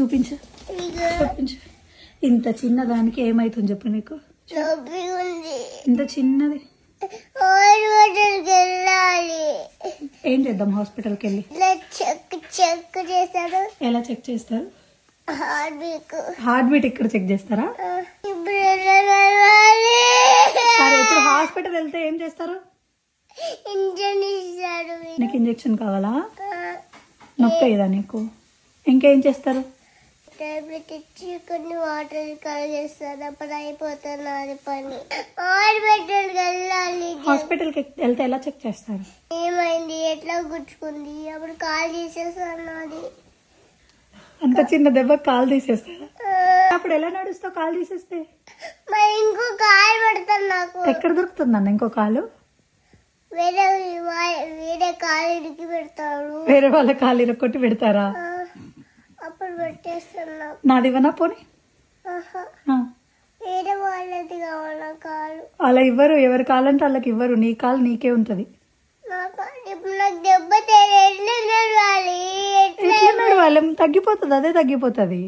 చూపించు చూపించు. ఇంత చిన్న దానికి ఏమైతుంది చెప్పు నీకు? ఇంత చిన్నది ఏం చేద్దాం? హాస్పిటల్కి వెళ్ళి చెక్ చేస్తారు. ఎలా చెక్ చేస్తారు? హార్ట్ బీట్ ఇక్కడ చెక్ చేస్తారా? సరే, ఇప్పుడు హాస్పిటల్ వెళ్తే ఏం చేస్తారు? నీకు ఇంజెక్షన్ కావాలా? నొప్పి అయ్యదా నీకు? ఇంకేం చేస్తారు? టాబ్లెట్ ఇచ్చి కొన్ని వాటర్ కలిగేస్తారు. అప్పుడు అయిపోతుంది నాది పని. హాస్పిటల్కి వెళ్ళాలి. హాస్పిటల్కి వెళ్తే ఎలా చెక్ చేస్తారు? ఏమైంది, ఎట్లా గుచ్చుకుంది, అప్పుడు కాల్ చేసేస్తాను నాది. అంత చిన్న దెబ్బ కాలు తీసేస్తారా? అప్పుడు ఎలా నడుస్తావు కాలు తీసేస్తే? మరి ఇంకో కాలు పెడతాను నాకు. ఎక్కడ దొరుకుతుందన్న ఇంకో కాలు? వేరే కాలు ఇరికి పెడతాడు. వేరే వాళ్ళ కాలు ఇరక్కొట్టి పెడతారా? అప్పుడు పెట్టేస్తాను నాకు. నాది ఇవ్వనా పోనీ? వేరే వాళ్ళది కావాలి కాలు. అలా ఇవ్వరు, ఎవరి కాలంటే వాళ్ళకి ఇవ్వరు. నీ కాలు నీకే ఉంటది. ఇప్పుడు నాకు దెబ్బ ఎట్లా వాళ్ళం తగ్గిపోతుంది, అదే తగ్గిపోతుంది.